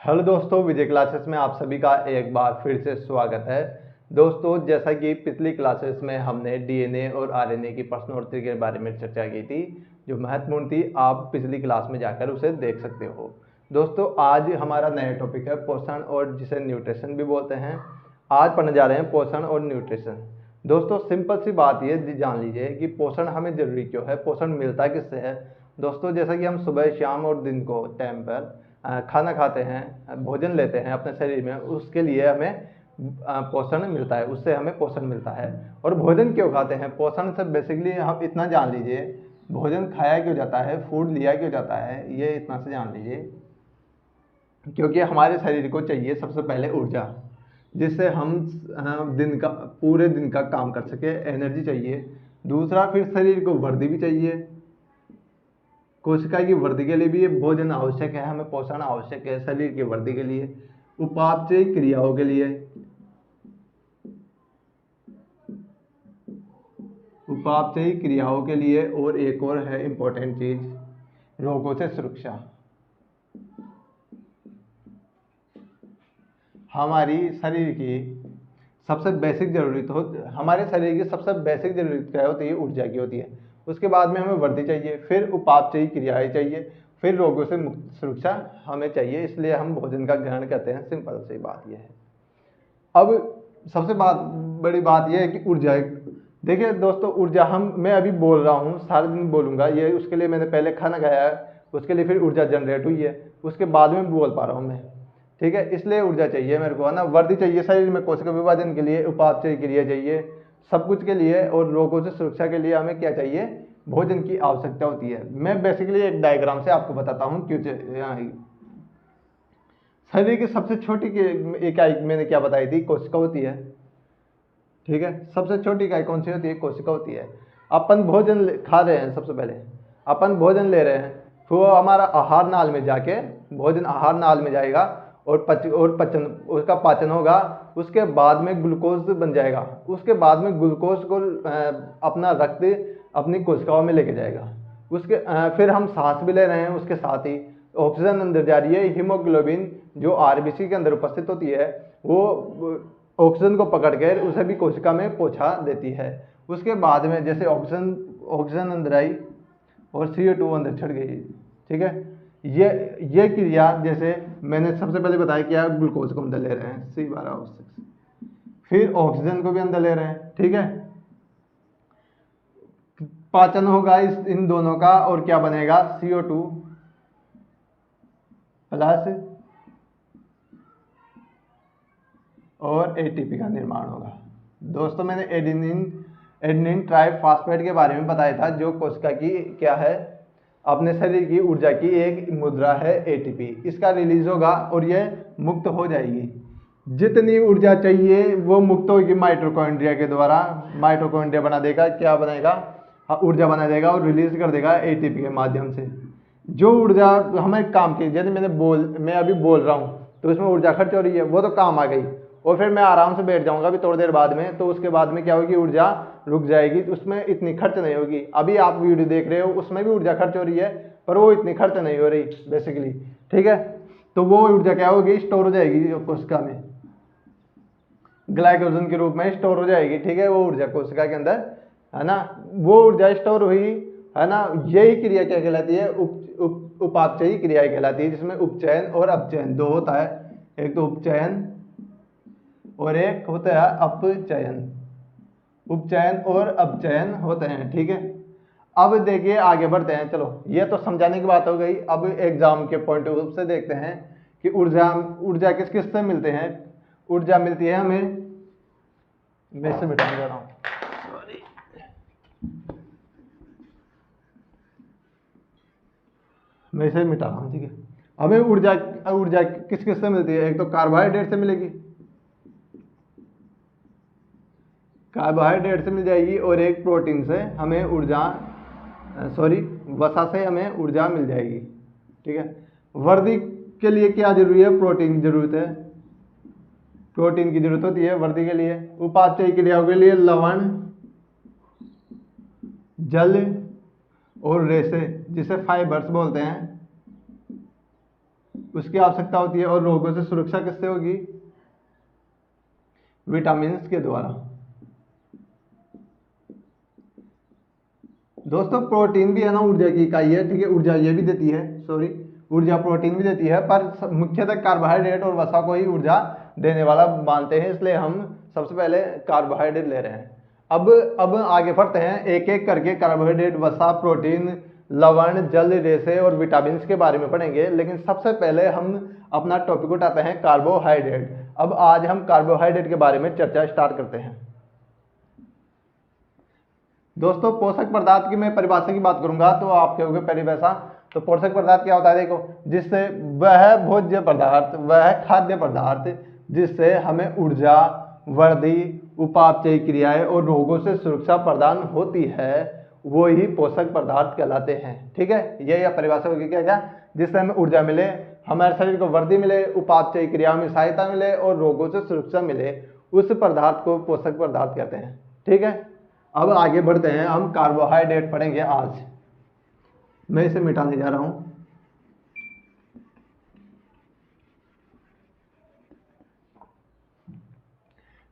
Hello दोस्तों, विजय classes में आप सभी का एक बार फिर से स्वागत है। दोस्तों, जैसा कि पिछली क्लासेस में हमने डीएनए और आरएनए की प्रश्नोत्तरी के बारे में चर्चा की थी, जो महत्वपूर्ण थी, आप पिछली क्लास में जाकर उसे देख सकते हो। दोस्तों, आज हमारा नया टॉपिक है पोषण, और जिसे न्यूट्रिशन भी बोलते हैं। आज पढ़ने जा रहे हैं पोषण और न्यूट्रिशन। दोस्तों, सिंपल सी बात ये जान लीजिए कि पोषण हमें जरूरी क्यों है, पोषण मिलता किससे है। दोस्तों, जैसा कि हम सुबह, शाम और दिन को टाइम पर खाना खाते हैं, भोजन लेते हैं अपने शरीर में, उसके लिए हमें पोषण मिलता है, उससे हमें पोषण मिलता है। और भोजन क्यों खाते हैं, पोषण से बेसिकली हम इतना जान लीजिए, भोजन खाया क्यों जाता है, फूड लिया क्यों जाता है, ये इतना से जान लीजिए। क्योंकि हमारे शरीर को चाहिए सबसे पहले ऊर्जा, जिससे हम दिन का पूरे दिन का काम कर सके, एनर्जी चाहिए। दूसरा, फिर शरीर को वर्दी भी चाहिए, कोशिका की वृद्धि के लिए भी ये भोजन आवश्यक है, हमें पोषण आवश्यक है शरीर की वृद्धि के लिए, उपापचय क्रियाओं के लिए, उपापचय क्रियाओं के लिए, और एक और है इंपॉर्टेंट चीज, रोगों से सुरक्षा। हमारी शरीर की सबसे बेसिक जरूरत हो, हमारे शरीर की सबसे बेसिक जरूरत क्या होती है, ऊर्जा की होती है। उसके बाद में हमें वृद्धि चाहिए, फिर उपापचयी क्रियाएं चाहिए, फिर रोगों से मुक्त सुरक्षा हमें चाहिए। इसलिए हम भोजन का ग्रहण करते हैं। सिंपल सी बात यह है। अब सबसे बड़ी बात यह है कि ऊर्जा। देखिए दोस्तों, ऊर्जा मैं अभी बोल रहा हूँ, सारा दिन बोलूंगा, ये उसके लिए मैंने पहले खाना खाया है, उसके लिए फिर ऊर्जा जनरेट हुई है, उसके बाद में बोल पा रहा हूँ मैं। ठीक है, इसलिए ऊर्जा चाहिए मेरे को, है ना। वर्दी चाहिए शरीर में, कोशिका विभाजन के लिए, उपापचय क्रिया चाहिए, सब कुछ के लिए। और रोगों से सुरक्षा के लिए हमें क्या चाहिए, भोजन की आवश्यकता होती है। मैं बेसिकली एक डायग्राम से आपको बताता हूँ क्यों शरीर की सबसे छोटी इकाई मैंने क्या बताई थी, कोशिका होती है। ठीक है, सबसे छोटी इकाई कौन सी होती है, कोशिका होती है। अपन भोजन खा रहे हैं, सबसे पहले अपन भोजन ले रहे हैं, फिर वो हमारा आहार नाल में जाके, भोजन आहार नाल में जाएगा और पचन, उसका पाचन होगा। उसके बाद में ग्लूकोज बन जाएगा, उसके बाद में ग्लूकोज को अपना रक्त अपनी कोशिकाओं में लेके जाएगा। फिर हम सांस भी ले रहे हैं, उसके साथ ही ऑक्सीजन अंदर जा रही है। हीमोग्लोबिन जो आरबीसी के अंदर उपस्थित होती है, वो ऑक्सीजन को पकड़कर उसे भी कोशिका में पहुंचा देती है। उसके बाद में जैसे ऑक्सीजन अंदर आई और CO2 अंदर चढ़ गई। ठीक है, ये क्रिया, जैसे मैंने सबसे पहले बताया, क्या ग्लूकोज को अंदर ले रहे हैं, C12O6, फिर ऑक्सीजन को भी अंदर ले रहे हैं। ठीक है, पाचन होगा इन दोनों का, और क्या बनेगा, CO2 प्लस और ATP का निर्माण होगा। दोस्तों, मैंने एडेनिन ट्राइफॉस्फेट के बारे में बताया था, जो कोशिका की क्या है, अपने शरीर की ऊर्जा की एक मुद्रा है, ATP। इसका रिलीज होगा और यह मुक्त हो जाएगी। जितनी ऊर्जा चाहिए वो मुक्त होगी माइटोकॉन्ड्रिया के द्वारा। माइटोकॉन्ड्रिया बना देगा, क्या बनाएगा, ऊर्जा बना देगा और रिलीज कर देगा ATP के माध्यम से। जो ऊर्जा हमें काम की, जैसे मैं अभी बोल रहा हूँ तो उसमें ऊर्जा खर्च हो रही है, वो तो काम आ गई, और फिर मैं आराम से बैठ जाऊंगा अभी थोड़ी देर बाद में, तो उसके बाद में क्या होगी, ऊर्जा रुक जाएगी, उसमें इतनी खर्च नहीं होगी। अभी आप वीडियो देख रहे हो, उसमें भी ऊर्जा खर्च हो रही है, पर वो इतनी खर्च नहीं हो रही बेसिकली। ठीक है, तो वो ऊर्जा क्या होगी, स्टोर हो जाएगी कोशिका में, ग्लाइकोजन के रूप में स्टोर हो जाएगी। ठीक है, वो ऊर्जा कोशिका के अंदर, है ना, वो ऊर्जा स्टोर हुई, है ना। यही क्रिया क्या कहलाती है, उपापचयी क्रिया कहलाती है, जिसमें उपचयन और अपचयन दो होता है। एक तो उपचयन और एक होता है अपचयन। उपचयन और अपचयन होते हैं। ठीक है, अब देखिए आगे बढ़ते हैं। चलो, ये तो समझाने की बात हो गई। अब एग्जाम के पॉइंट ऑफ व्यू से देखते हैं कि ऊर्जा ऊर्जा किस किस से मिलते हैं। ऊर्जा मिलती है हमें, मैं इसे मिटाने जा रहा हूँ, मैं इसे मिटा रहा हूँ। ठीक है, हमें ऊर्जा ऊर्जा किस किस से मिलती है, एक तो कार्बोहाइड्रेट से मिलेगी, कार्बोहाइड्रेट से मिल जाएगी, और एक प्रोटीन से हमें ऊर्जा, वसा से हमें ऊर्जा मिल जाएगी। ठीक है, वर्दी के लिए क्या जरूरी है, प्रोटीन की जरूरत है, प्रोटीन की जरूरत होती है वर्दी के लिए। उपापचय क्रियाओं के लिए लवण, जल और रेसे, जिसे फाइबर्स बोलते हैं, उसकी आवश्यकता होती है। और रोगों से सुरक्षा किससे होगी? विटामिन के द्वारा। दोस्तों प्रोटीन भी है ना ऊर्जा की इकाई है, ठीक है, ऊर्जा ये भी देती है, सॉरी, ऊर्जा प्रोटीन भी देती है, पर मुख्यतः कार्बोहाइड्रेट और वसा को ही ऊर्जा देने वाला मानते हैं, इसलिए हम सबसे पहले कार्बोहाइड्रेट ले रहे हैं। अब आगे बढ़ते हैं, एक एक करके कार्बोहाइड्रेट, वसा, प्रोटीन, लवण, जल, रेशे और विटामिन के बारे में पढ़ेंगे। लेकिन सबसे पहले हम अपना टॉपिक उठाते हैं कार्बोहाइड्रेट। अब आज हम कार्बोहाइड्रेट के बारे में चर्चा स्टार्ट करते हैं। दोस्तों पोषक पदार्थ की मैं परिभाषा की बात करूंगा तो आप कहोगे परिभाषा, तो पोषक पदार्थ क्या होता है? देखो, जिससे वह भोज्य पदार्थ, वह खाद्य पदार्थ जिससे हमें ऊर्जा, वृद्धि, उपापचयी क्रियाएं और रोगों से सुरक्षा प्रदान होती है, वो ही पोषक पदार्थ कहलाते हैं। ठीक है, ये परिभाषा होगी क्या क्या? जिससे हमें ऊर्जा मिले, हमारे शरीर को वृद्धि मिले, उपापचयी क्रियाओं में सहायता मिले और रोगों से सुरक्षा मिले, उस पदार्थ को पोषक पदार्थ कहते हैं। ठीक है, अब आगे बढ़ते हैं, हम कार्बोहाइड्रेट पढ़ेंगे आज। मैं इसे मिटाने जा रहा हूं।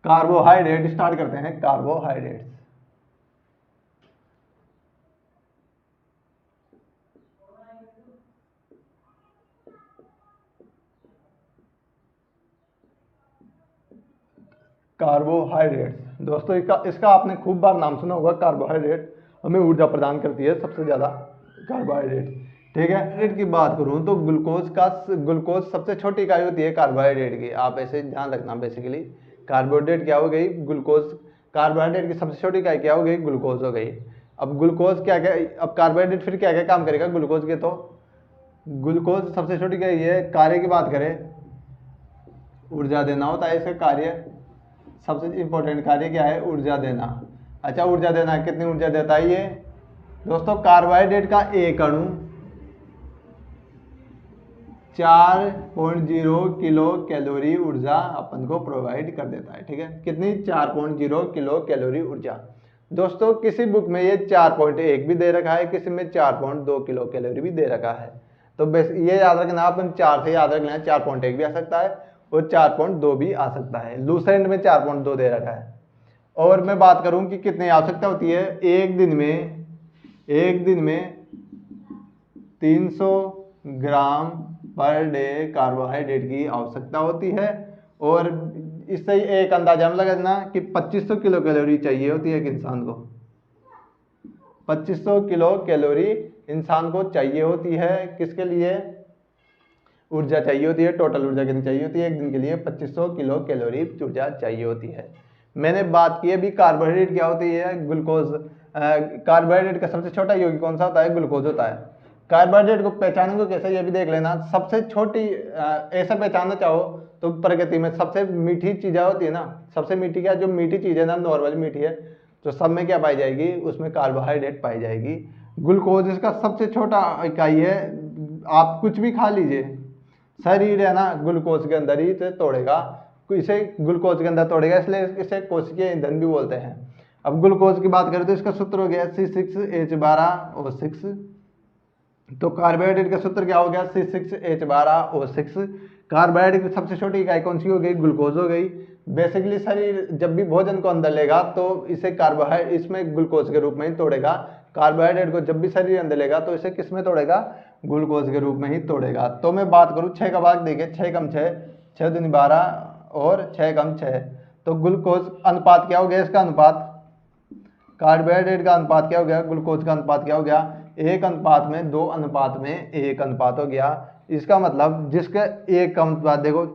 कार्बोहाइड्रेट स्टार्ट करते हैं। कार्बोहाइड्रेट कार्बोहाइड्रेट दोस्तों इसका आपने खूब बार नाम सुना होगा। कार्बोहाइड्रेट हमें ऊर्जा प्रदान करती है सबसे ज्यादा, कार्बोहाइड्रेट। ठीक है, कार्बोहाइड्रेट की बात करूं तो ग्लूकोज सबसे छोटी इकाई होती है कार्बोहाइड्रेट की। आप ऐसे ध्यान रखना, बेसिकली कार्बोहाइड्रेट क्या हो गई? ग्लूकोज। कार्बोहाइड्रेट की सबसे छोटी इकाई क्या हो गई? ग्लूकोज हो गई। अब ग्लूकोज क्या क्या, अब कार्बोहाइड्रेट फिर क्या क्या काम करेगा ग्लूकोज के? तो ग्लूकोज सबसे छोटी इकाई है। कार्य की बात करें, ऊर्जा देना होता है इसका कार्य। सबसे इंपॉर्टेंट कार्य क्या है? ऊर्जा देना। अच्छा, ऊर्जा देना, कितनी ऊर्जा देता है ये? दोस्तों कार्बोहाइड्रेट का एक अणु 4.0 किलो कैलोरी ऊर्जा अपन को प्रोवाइड कर देता है। ठीक है, कितनी? 4.0 किलो कैलोरी ऊर्जा। दोस्तों किसी बुक में ये 4.1 भी दे रखा है, किसी में 4.2 किलो कैलोरी भी दे रखा है। तो बस ये याद रखना, अपन 4 से याद रख लेना, 4.1 भी आ सकता है और 4.2 भी आ सकता है। लूसेंट में 4.2 दे रखा है। और मैं बात करूं कि कितनी आवश्यकता होती है? एक दिन में 300 ग्राम पर डे कार्बोहाइड्रेट की आवश्यकता होती है। और इससे एक अंदाजा हम लगा देना कि 2500 किलो कैलोरी चाहिए होती है एक इंसान को। 2500 किलो कैलोरी इंसान को चाहिए होती है। किसके लिए? ऊर्जा चाहिए होती है। टोटल ऊर्जा कितनी चाहिए होती है एक दिन के लिए? 2500 किलो कैलोरी ऊर्जा चाहिए होती है। मैंने बात की अभी कार्बोहाइड्रेट क्या होती है? ग्लूकोज। कार्बोहाइड्रेट का सबसे छोटा यौगिक कौन सा होता है? ग्लूकोज होता है। कार्बोहाइड्रेट को पहचाने को कैसे, ये भी देख लेना। सबसे छोटी, ऐसा पहचानना चाहो तो प्रकृति में सबसे मीठी चीजें होती है ना, सबसे मीठी क्या, जो मीठी चीज है ना, नॉर्मल मीठी है, तो सब में क्या पाई जाएगी? उसमें कार्बोहाइड्रेट पाई जाएगी। ग्लूकोज इसका सबसे छोटा इकाई है। आप कुछ भी खा लीजिए, शरीर है ना ग्लूकोज के अंदर ही इसे तोड़ेगा, इसे ग्लूकोज के अंदर तोड़ेगा, इसलिए इसे कोशिकीय ईंधन भी बोलते हैं। अब ग्लूकोज की बात करें तो इसका सूत्र हो गया C6H12O6। तो कार्बोहाइड्रेट का सूत्र क्या हो गया? C6H12O6। कार्बोहाइड्रेट की सबसे छोटी इकाई कौन सी हो गई? ग्लूकोज हो गई। बेसिकली शरीर जब भी भोजन को अंदर लेगा तो इसे कार्बोहाइड्रेट इसमें ग्लूकोज के रूप में ही तोड़ेगा। कार्बोहाइड्रेट को जब भी शरीर अंदर लेगा तो इसे किस में तोड़ेगा? ग्लूकोज के रूप में ही तोड़ेगा। तो मैं बात करूं 6 का भाग देखिए, 6 कम 6, 6 दूनी 12 और 6 कम 6, तो ग्लूकोज अनुपात क्या हो गया? इसका अनुपात, कार्बोहाइड्रेट का अनुपात क्या हो गया? ग्लूकोज का अनुपात क्या हो गया? 1:2:1 अनुपात हो गया। इसका मतलब जिसका एक का अनुपात देखो,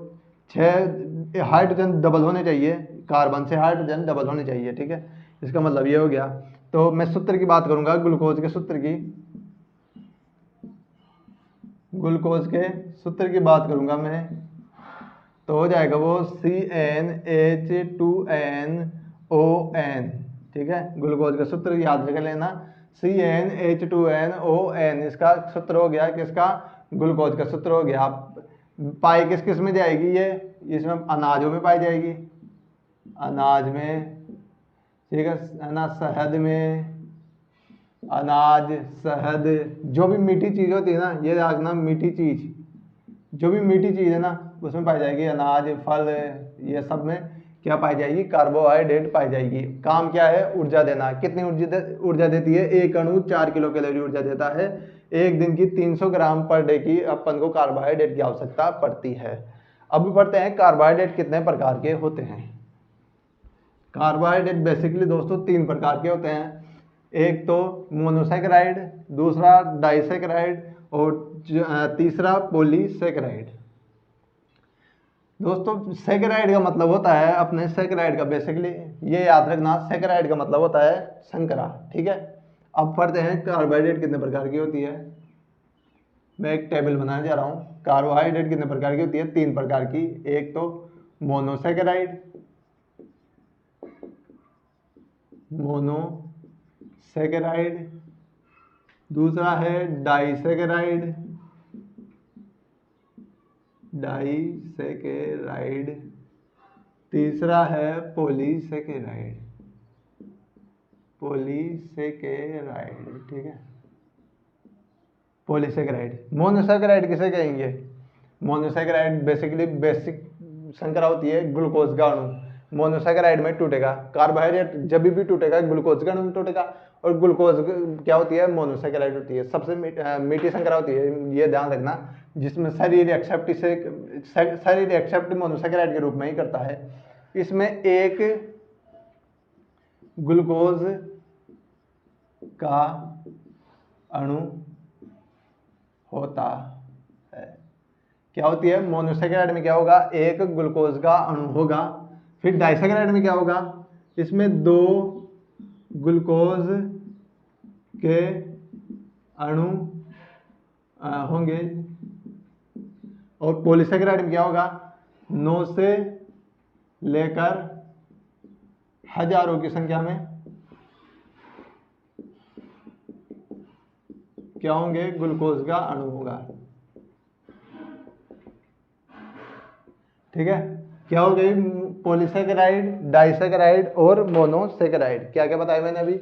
6 हाइड्रोजन डबल होने चाहिए, कार्बन से हाइड्रोजन डबल होने चाहिए। ठीक है, इसका मतलब ये हो गया। तो मैं सूत्र की बात करूंगा, ग्लूकोज के सूत्र की, बात करूंगा मैं, तो हो जाएगा वो CnH2nOn। ठीक है, ग्लूकोज का सूत्र याद रख लेना, CnH2nOn। इसका सूत्र हो गया किसका? ग्लूकोज का सूत्र हो गया। पाई किस किस में जाएगी ये? इसमें अनाजों में पाई जाएगी, अनाज में, ठीक है ना, शहद में, अनाज, शहद, जो भी मीठी चीज होती है ना, ये रखना मीठी चीज, जो भी मीठी चीज़ है ना उसमें पाई जाएगी, अनाज, फल, ये सब में क्या पाई जाएगी, कार्बोहाइड्रेट पाई जाएगी। काम क्या है, ऊर्जा देना। कितनी ऊर्जा देती है, एक अणु 4 किलो कैलोरी ऊर्जा देता है। एक दिन की 300 ग्राम पर डे की अपन को कार्बोहाइड्रेट की आवश्यकता पड़ती है। अब पढ़ते हैं कार्बोहाइड्रेट कितने प्रकार के होते हैं। कार्बोहाइड्रेट बेसिकली दोस्तों 3 प्रकार के होते हैं। एक तो मोनोसैकेराइड, दूसरा डाइसैकेराइड और तीसरा पॉलीसैकेराइड। दोस्तों सैकेराइड का मतलब होता है अपने सैकेराइड का बेसिकली ये याद रखना, सैकेराइड का मतलब होता है शर्करा। ठीक है, अब पढ़ते हैं कार्बोहाइड्रेट कितने प्रकार की होती है। मैं एक टेबल बनाने जा रहा हूँ। कार्बोहाइड्रेट कितने प्रकार की होती है, 3 प्रकार की। एक तो मोनोसैकेराइड, मोनोसैकेराइड, दूसरा है डाइसैकेराइड, डाइसैकेराइड, तीसरा है पॉलीसैकेराइड, पॉलीसैकेराइड। ठीक है, पॉलीसैकेराइड। मोनोसैकेराइड किसे कहेंगे, मोनोसैकेराइड बेसिकली बेसिक संकरा होती है ग्लूकोज का अणु। मोनोसैकेराइड में टूटेगा, कार्बोहाइड्रेट जब भी टूटेगा ग्लूकोज का अणु में टूटेगा, और ग्लूकोज क्या होती है, मोनोसैकेराइड होती है। सबसे मीठी संकरा होती है, ये ध्यान रखना, जिसमें शरीर एक्सेप्ट मोनोसैकेराइड के रूप में ही करता है। इसमें एक ग्लूकोज का अणु होता है। क्या होती है, मोनोसैकेराइड में क्या होगा, एक ग्लूकोज का अणु होगा। फिर डाइसैकेराइड में क्या होगा, इसमें 2 ग्लूकोज के अणु होंगे। और पॉलीसैकेराइड में क्या होगा, 9 से लेकर हजारों की संख्या में क्या होंगे, ग्लूकोज का अणु होगा। ठीक है, क्या हो गई, पॉलीसैकेराइड, डाइसैकेराइड और मोनोसैकेराइड। क्या क्या बताया मैंने अभी।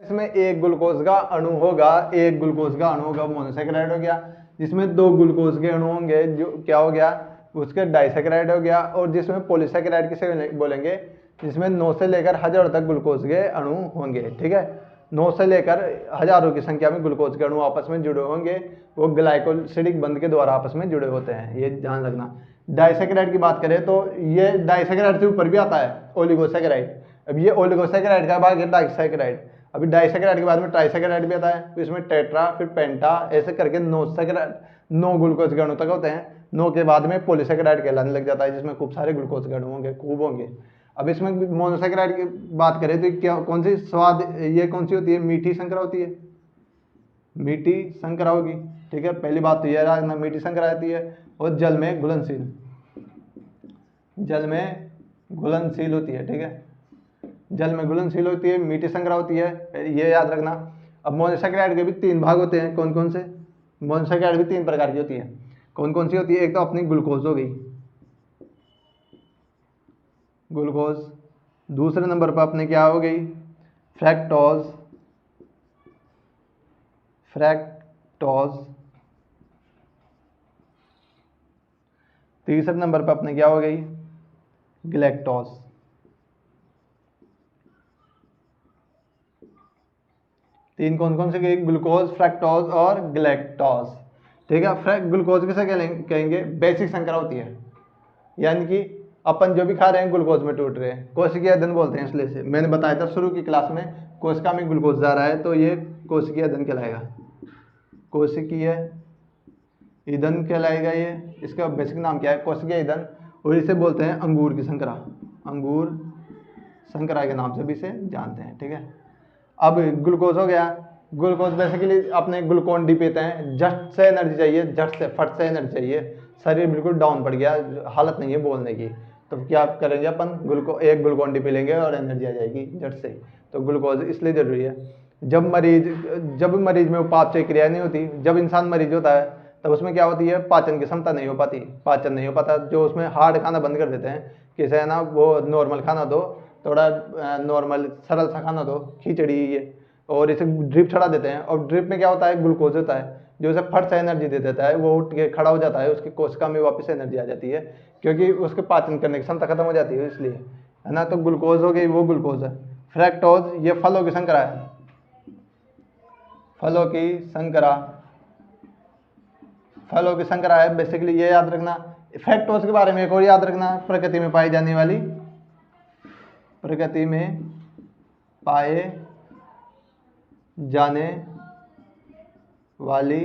इसमें एक ग्लूकोज का अणु होगा, एक ग्लूकोज का अणु होगा, मोनोसैकेराइड हो गया। जिसमें 2 ग्लूकोज के अणु होंगे, जो क्या हो गया, उसके डाइसैकेराइड हो गया। और जिसमें पॉलीसैकेराइड किसे बोलेंगे, जिसमें 9 से लेकर हजारों तक ग्लूकोज के अणु होंगे। ठीक है, 9 से लेकर हजारों की संख्या में ग्लूकोज के अणु आपस में जुड़े होंगे, वो ग्लाइकोलिसिडिक बंध के द्वारा आपस में जुड़े होते हैं, ये ध्यान रखना। डाइसैकेराइड की बात करें तो ये डाइसैकेराइड से ऊपर भी आता है ओलिगोसैकेराइड। अब ये ओलिगोसैकेराइड का भाग है डाइसैकेराइड। अभी डाइसैकेराइड के बाद में ट्राइसैकेराइड भी आता है, तो इसमें टेट्रा, फिर पेंटा, ऐसे करके 9 ग्लूकोज के अणु तक होते हैं। 9 के बाद में पॉलीसैकेराइड कहलाने लग जाता है, जिसमें खूब सारे ग्लूकोज के अणु होंगे, खूब होंगे। अब इसमें मोनोसैकेराइड की बात करें तो क्या, कौन सी स्वाद, ये कौन सी होती है, मीठी संकरा होती है, मीठी संकरा होगी। ठीक है, पहली बात तो यह रखना, मीठी संकरा आती है। और जल में घुलनशील, जल में घुलनशील होती है। ठीक है, जल में घुलनशील होती है, मीठी संकरा होती है, ये याद रखना। अब मोनोसैकेराइड के भी 3 भाग होते हैं, कौन कौन से, मोनोसैकेराइड भी 3 प्रकार की होती है। कौन कौन सी होती है, एक तो अपनी ग्लूकोज हो गई, ग्लूकोज। दूसरे नंबर पर अपने क्या हो गई, फ्रैक्टोज, फ्रैक्टोज। तीसरे नंबर पर अपने क्या हो गई, गैलेक्टोज। तीन कौन कौन से गई, ग्लूकोज, फ्रैक्टोज और गैलेक्टोज। ठीक है, ग्लूकोज किसे कहेंगे, बेसिक संकरा होती है, यानी कि अपन जो भी खा रहे हैं ग्लूकोज में टूट रहे हैं, कोशिकीय ईंधन बोलते हैं। इसलिए से मैंने बताया था शुरू की क्लास में, कोशिका में ग्लूकोज जा रहा है तो ये कोशिकीय ईंधन कहलाएगा, कोशिकीय ईंधन कहलाएगा ये। इसका बेसिक नाम क्या है, कोशिकीय ईंधन। और इसे बोलते हैं अंगूर की संकरा, अंगूर संकरा के नाम से भी इसे जानते हैं। ठीक है, अब ग्लूकोज हो गया। ग्लूकोज बेसिकली अपने ग्लूकोन डी पीते हैं, झट से एनर्जी चाहिए, झट से फट से एनर्जी चाहिए, शरीर बिल्कुल डाउन पड़ गया, हालत नहीं है बोलने की, तो क्या करेंगे अपन, एक ग्लूकोन डी पी लेंगे और एनर्जी आ जाएगी झट से। तो ग्लूकोज इसलिए जरूरी है। जब मरीज में पाचन क्रिया नहीं होती, जब इंसान मरीज होता है तब उसमें क्या होती है, पाचन की क्षमता नहीं हो पाती, पाचन नहीं हो पाता, जो उसमें हार्ड खाना बंद कर देते हैं, किसे है ना, वो नॉर्मल खाना दो, थोड़ा नॉर्मल सरल सा खाना दो, खिचड़ी ये, और इसे ड्रिप चढ़ा देते हैं। और ड्रिप में क्या होता है, ग्लूकोज होता है, जो उसे फट से एनर्जी दे देता है, वो उठ के खड़ा हो जाता है, उसकी कोशिका में वापस एनर्जी आ जाती है, क्योंकि उसके पाचन करने की क्षमता खत्म हो जाती है इसलिए, है ना। तो ग्लूकोज हो गई, वो ग्लूकोज है। फ्रैक्टोज ये फलों की संकरा है, फलों की संकरा, फलों की संकरा है बेसिकली, ये याद रखना। फ्रैक्टोज के बारे में एक और याद रखना, प्रकृति में पाई जाने वाली, प्रकृति में पाए जाने वाली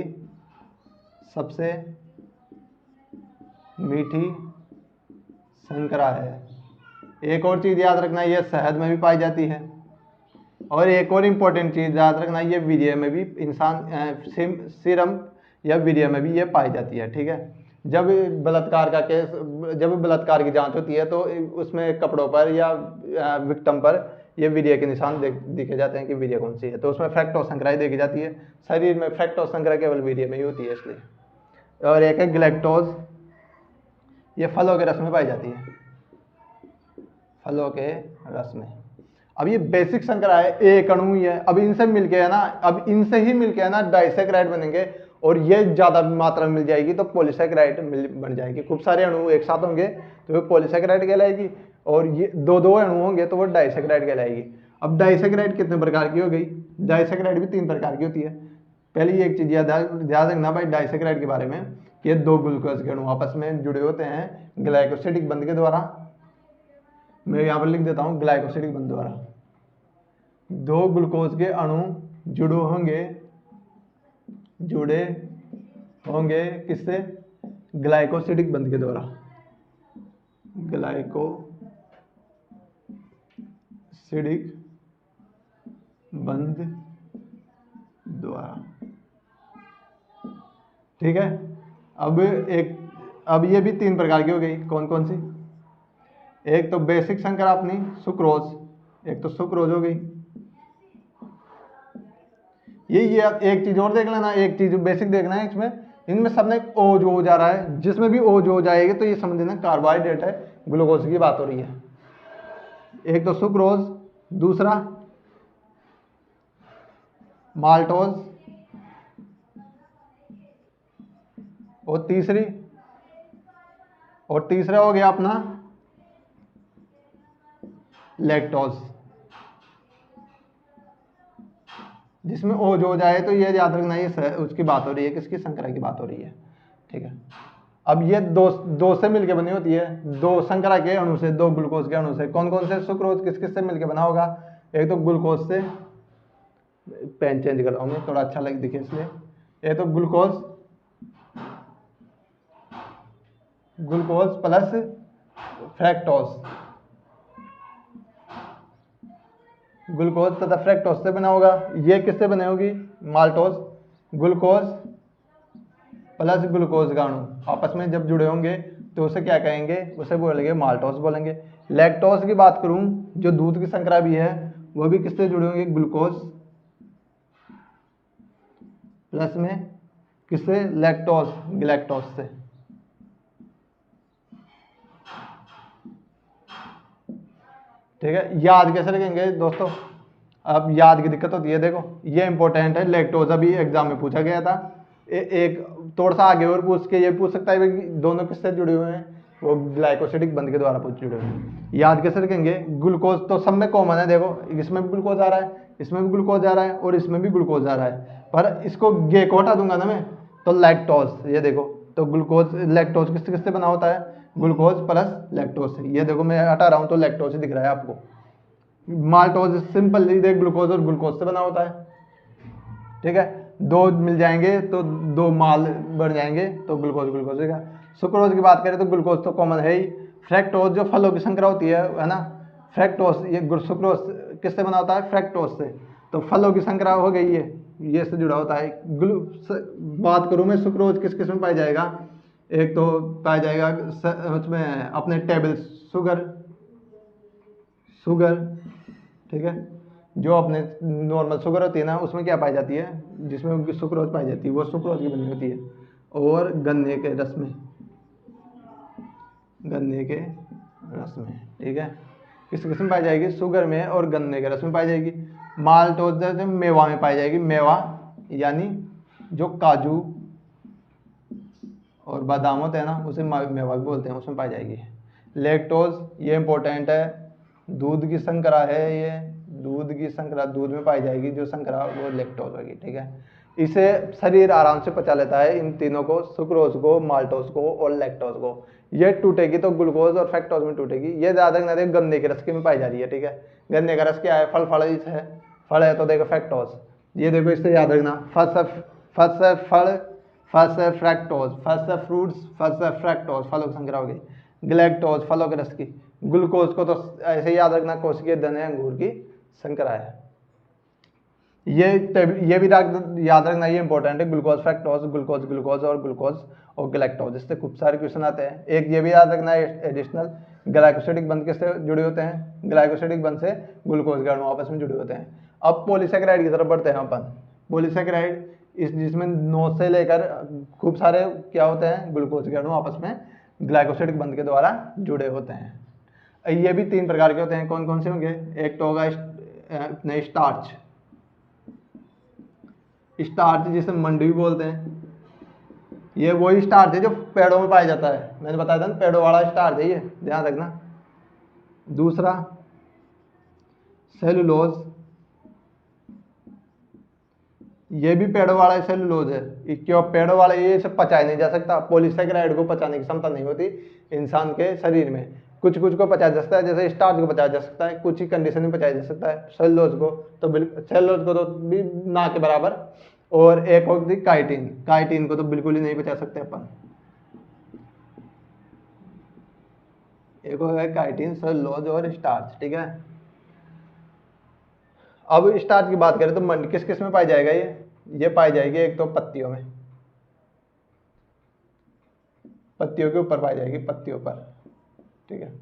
सबसे मीठी संकरा है। एक और चीज़ याद रखना, ये शहद में भी पाई जाती है। और एक और इम्पोर्टेंट चीज़ याद रखना, ये वीर्य में भी, इंसान सीरम या वीर्य में भी ये पाई जाती है, ठीक है। जब बलात्कार का केस, जब बलात्कार की जांच होती है तो उसमें कपड़ों पर या विक्टिम पर ये वीर्य के निशान दिखे जाते हैं कि वीर्य कौन सी है, तो उसमें फ्रैक्टोज संकरा देखी जाती है। शरीर में फ्रैक्टोज संकरा केवल वीर्य में ही होती है इसलिए। और एक है ग्लैक्टोज, ये फलों के रस में पाई जाती है, फलों के रस में। अब ये बेसिक संकरा है, एक अणु ही है। अब इनसे मिलके है ना, अब इनसे ही मिलके है ना डाइसेक्राइड बनेंगे, और ये ज्यादा मात्रा में मिल जाएगी तो पॉलीसेक्राइड बन जाएगी। खूब सारे अणु एक साथ होंगे तो वो पॉलीसेक्राइड कहलाएगी, और ये दो दो अणु होंगे तो वो डाइसेक्राइड कहलाएगी। अब डाइसेक्राइड कितने प्रकार की हो गई? डाइसेक्राइड भी 3 प्रकार की होती है। पहली एक चीज याद रखना भाई डाइसेक्राइड के बारे में, कि ये 2 ग्लूकोज के अणु आपस में जुड़े होते हैं ग्लाइकोसिडिक बंध के द्वारा। मैं यहाँ पर लिख देता हूँ ग्लाइकोसिडिक बंध द्वारा। 2 ग्लूकोज के अणु जुड़े होंगे किससे? ग्लाइकोसिडिक बंध के द्वारा, ग्लाइकोसिडिक बंध द्वारा, ठीक है। अब ये भी 3 प्रकार की हो गई, कौन कौन सी? एक तो बेसिक संकरा अपनी सुक्रोज, एक तो सुक्रोज हो गई। ये एक चीज और देख लेना, एक चीज बेसिक देखना है इसमें, इनमें सब में ओ जो हो जा रहा है, जिसमें भी ओ जो हो जाएगी तो ये समझ लेना कार्बोहाइड्रेट है, ग्लूकोज की बात हो रही है। एक तो सुक्रोज, दूसरा माल्टोज, और तीसरा हो गया अपना लैक्टोज। जिसमें ओ जो हो जाए तो ये याद रखना, ये उसकी बात हो रही है, किसकी? संकरा की बात हो रही है, ठीक है। अब ये दो से मिलके बनी होती है, 2 संकरा के अणु से, 2 ग्लूकोज के अणु से। कौन कौन से? सुक्रोज किस किस से मिलके बना होगा? एक तो ग्लूकोज से, पेन चेंज कर रहा हूं मैं थोड़ा अच्छा लग दिखे इसलिए। एक तो ग्लूकोज प्लस फ्रैक्टोज, ग्लूकोज तथा फ्रैक्टोज से बना होगा। ये किससे बने होगी? माल्टोज। ग्लूकोज प्लस ग्लूकोज का अणु आपस में जब जुड़े होंगे तो उसे क्या कहेंगे? उसे बोलेंगे माल्टोज बोलेंगे। लैक्टोज की बात करूं, जो दूध की संकरा भी है, वो भी किससे जुड़े होंगे? ग्लूकोज प्लस में किससे? लैक्टोज, ग्लैक्टोज से, ठीक है। याद कैसे रखेंगे दोस्तों? अब याद की दिक्कत होती है, देखो ये इंपॉर्टेंट है, लैक्टोज अभी एग्जाम में पूछा गया था। एक थोड़ा सा आगे और पूछ के ये पूछ सकता है कि दोनों किससे जुड़े हुए हैं? वो ग्लाइकोसिडिक बंध के द्वारा जुड़े हुए हैं। याद कैसे रखेंगे? ग्लूकोज तो सब में कॉमन है, देखो इसमें भी ग्लूकोज आ रहा है, इसमें भी ग्लूकोज आ रहा है, और इसमें भी ग्लूकोज आ रहा है, पर इसको गे को हटा दूंगा ना मैं, तो लैक्टोज, ये देखो, तो ग्लूकोज लैक्टोज किससे किससे बना होता है? ग्लूकोज प्लस लैक्टोज से। ये देखो मैं हटा रहा हूं तो लैक्टोज दिख रहा है आपको। माल्टोज सिंपल देख ग्लूकोज और ग्लूकोज से बना होता है, ठीक है। 2 मिल जाएंगे तो 2 माल बढ़ जाएंगे तो ग्लूकोज ग्लूकोज का। सुक्रोज की बात करें तो ग्लूकोज तो कॉमन है ही। फ्रैक्टोज जो फलों की संकरा होती है ना, फ्रैक्टोज, ये सुक्रोज किससे बना होता है? फ्रैक्टोज से। तो फलों की संकरा हो गई है, ये से जुड़ा होता है। बात करूं मैं सुक्रोज किस किस में पाया जाएगा? एक तो पाया जाएगा उसमें अपने टेबल शुगर, ठीक है। जो अपने नॉर्मल शुगर होती है ना, उसमें क्या पाई जाती है? जिसमें सुक्रोज पाई जाती है वो सुक्रोज की बनी होती है। और गन्ने के रस में, ठीक है। किस किस्म पाई जाएगी? शुगर में और गन्ने के रस में पाई जाएगी। माल्टोज मेवा में पाई जाएगी, मेवा यानी जो काजू और बादाम होते हैं ना, उसे मेवा भी बोलते हैं, उसमें पाई जाएगी। लैक्टोज, ये इंपॉर्टेंट है, दूध की संकरा है, ये दूध की संकरा, दूध में पाई जाएगी जो संकरा, वो लैक्टोज होगी, ठीक है। इसे शरीर आराम से पचा लेता है, इन तीनों को, सुक्रोज को, माल्टोज को और लैक्टोज को। ये टूटेगी तो ग्लूकोज और फ्रक्टोज में टूटेगी। ये ज्यादा रखना देखो गन्ने के रस के में पाई जा रही है, ठीक है। गन्ने का रस क्या है, फल है, फल है तो देखो फ्रक्टोज। ये देखो इससे याद रखना, फर्स्ट है फल, फर्स्ट है फ्रैक्टोज, फर्स्ट है फ्रूट्स, फर्स्ट है फ्रैक्टोज, फलों की संख्या हो गई। ग्लैक्टोज, फलों के रस की। ग्लूकोज को तो ऐसे ही याद रखना, कोशिकीय धन है, अंगूर की संकरा है। ये भी याद रखना, ये इंपॉर्टेंट है, ग्लूकोज फ्रैक्टोज, ग्लूकोज ग्लूकोज और ग्लूकोज और ग्लैक्टोज, इससे खूब सारे क्वेश्चन आते हैं। एक ये भी याद रखना है एडिशनल, ग्लाइकोसिडिक बंध किससे जुड़े होते हैं, ग्लाइकोसिडिक बंध से ग्लूकोज के अणु आपस में जुड़े होते हैं। अब पॉलीसेकेराइड की तरफ बढ़ते हैं अपन। पॉलीसेकेराइड इस जिसमें 9 से लेकर खूब सारे क्या होते हैं, ग्लूकोज के अणु आपस में ग्लाइकोसिडिक बंध के द्वारा जुड़े होते हैं। ये भी 3 प्रकार के होते हैं, कौन कौन से होंगे, एक तो होगा स्टार्च, स्टार्च जिसे मंडी भी बोलते हैं, ये वही स्टार्च है जो पेड़ों में पाया जाता है, मैंने बताया था ना, पेड़ों वाला स्टार्च है ये, ध्यान रखना। दूसरा सेलुलोज, ये भी पेड़ों वाला सेलुलोज है, क्यों पेड़ों वाला, ये इसे पचाया नहीं जा सकता, पॉलीसेकेराइड को पचाने की क्षमता नहीं होती इंसान के शरीर में। कुछ कुछ को पचाया जा सकता है, जैसे स्टार्च को पचाया जा सकता है, कुछ ही कंडीशन में पचाया जा सकता है। सेलुलोज को तो बिल्कुल, सेलुलोज को तो भी ना के बराबर। और एक होती काइटिन, काइटिन को तो बिल्कुल ही नहीं पचा सकते अपन। एक हो गया काइटिन, सेलुलोज और स्टार्च, ठीक है। अब स्टार्च की बात करें तो मंड किस किस में पाई जाएगा, ये पाई जाएगी एक तो पत्तियों में, पत्तियों के ऊपर पाई जाएगी, पत्तियों पर, ठीक है।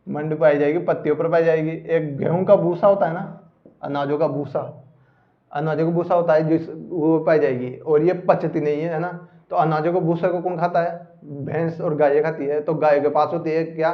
मंड पाई जाएगी पत्तियों पर पाई जाएगी। एक गेहूं का भूसा होता है ना, अनाजों का भूसा, अनाजों का भूसा होता है जिस, वो पाई जाएगी, और ये पचती नहीं है ना। तो अनाजों को भूसा को कौन खाता है, भैंस और गाय खाती है। तो गाय के पास होती है क्या,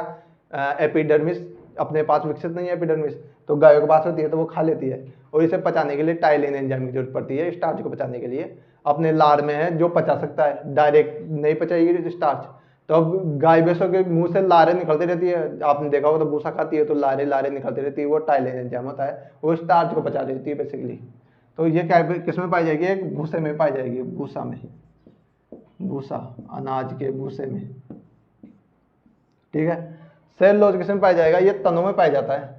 एपिडर्मिस, अपने पास विकसित नहीं है एपिडर्मिस, तो गायों के पास होती है तो वो खा लेती है। और इसे पचाने के लिए टाइलिन एंजाइम की जरूरत पड़ती है, स्टार्च को पचाने के लिए। अपने लार में है जो पचा सकता है, डायरेक्ट नहीं पचाएगी स्टार्च। तो अब गाय भैंसों के मुंह से लारें निकलती रहती है, आपने देखा होगा, तो भूसा खाती है तो लारें लारें निकलती रहती है, वो टाइलिन एंजाइम होता है, वो स्टार्च को पचा देती है बेसिकली। तो ये क्या किस में पाई जाएगी, एक भूसे में पाई जाएगी, भूसा में, भूसा, अनाज के भूसे में, ठीक है। सेलुलोज किस में पाया जाएगा, ये तनों में पाया जाता है।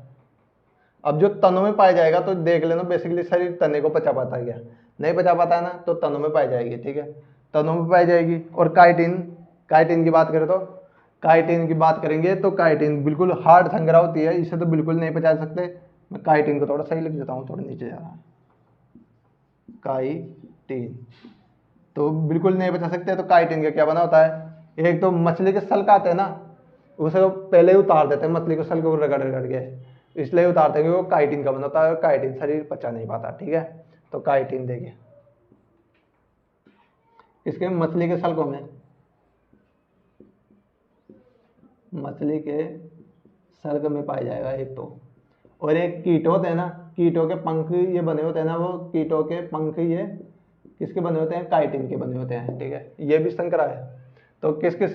अब जो तनों में पाया जाएगा तो देख लेना, बेसिकली शरीर तने को पचा पाता है क्या, नहीं पचा पाता है ना, तो तनों में पाई जाएगी, ठीक है, तनों में पाई जाएगी। और काइटिन, काइटिन की बात करें तो, काइटिन की बात करेंगे तो काइटिन बिल्कुल हार्ड संग्रह होती है, इसे तो बिल्कुल नहीं पचा सकते। मैं काइटिन को थोड़ा सही लिख देता हूँ, थोड़ा नीचे जा रहा है, काइटिन तो बिल्कुल नहीं बचा सकते। तो काइटिन का क्या बना होता है, एक तो मछली के सल खाते हैं ना, उसे पहले ही उतार देते हैं, मछली के सल को रगड़ रगड़ के, इसलिए उतारते हैं क्योंकि वो काइटिन का बना होता है, और काइटिन शरीर पचा नहीं पाता, ठीक है। तो काइटिन देखिए, इसके मछली के सल्कों में, मछली के सल्क में पाया जाएगा एक तो। और एक कीट होते हैं ना, कीटों के पंख ये बने होते हैं ना, वो कीटों के पंख ये किसके बने होते हैं, काइटिन के बने होते हैं, ठीक है। ये भी संकरा है। तो किस किस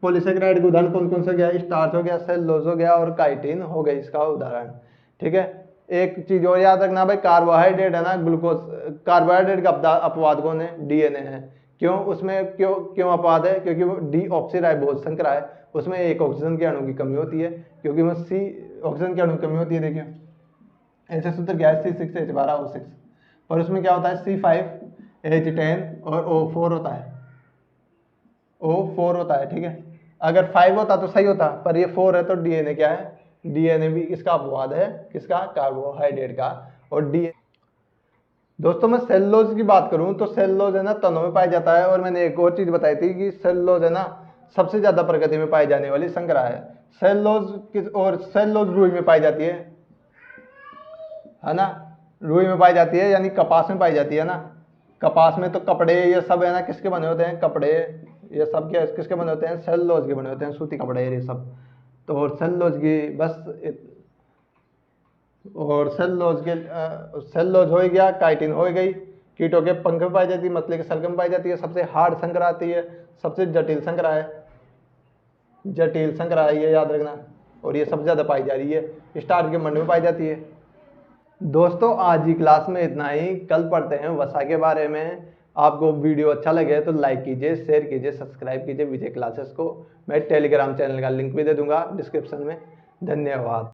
पॉलीसेकेराइड के उदाहरण कौन कौन सा गया, स्टार्च हो गया, सेलुलोज हो गया और काइटिन हो गई इसका उदाहरण, ठीक है। एक चीज और याद रखना भाई, कार्बोहाइड्रेट है ना, ग्लूकोज, कार्बोहाइड्रेट का अपवाद कौन है, डीएनए है। क्यों उसमें, क्यों क्यों अपवाद है, क्योंकि वो डीऑक्सीराइबोज संकरा है, उसमें एक ऑक्सीजन के अणु की कमी होती है, क्योंकि वो सी ऑक्सीजन के अणु की कमी होती है। देखिए ऐसे सूत्र क्या है, C6H12O6, और उसमें क्या होता है, C5H10 और O4 होता है, O4 होता है, ठीक है। अगर 5 होता तो सही होता, पर ये 4 है, तो डीएनए क्या है, डीएनए भी इसका अपवाद है, किसका, कार्बोहाइड्रेट का। और डी दोस्तों मैं सेलुलोज की बात करूं तो सेलुलोज है ना तनों में पाया जाता है। और मैंने एक और चीज बताई थी कि सेलुलोज है ना सबसे ज्यादा प्रकृति में पाई जाने वाली संकरा है। सेलुलोज और सेलुलोज रुई में पाई जाती है ना, रुई में पाई जाती है, यानी कपास में पाई जाती है ना। कपास में तो कपड़े ये सब है ना किसके बने होते हैं, कपड़े ये सब क्या किसके बने होते हैं, सेलुलोज के बने होते हैं, सूती कपड़े ये सब। तो और सेलुलोज की बस और सेलुलोज के सेलुलोज हो गया, काइटिन हो गई, कीटों के पंख में पाई जाती है, मछली के सलगम पाई जाती है। सबसे हार्ड संकरा आती है, सबसे जटिल संकरा है, जटिल संकरा है ये याद रखना, और ये सबसे ज़्यादा पाई जा रही है, स्टार्च के मंड में पाई जाती है। दोस्तों आज की क्लास में इतना ही, कल पढ़ते हैं वसा के बारे में। आपको वीडियो अच्छा लगे तो लाइक कीजिए, शेयर कीजिए, सब्सक्राइब कीजिए विजय क्लासेस को। मैं टेलीग्राम चैनल का लिंक भी दे दूंगा डिस्क्रिप्शन में। धन्यवाद।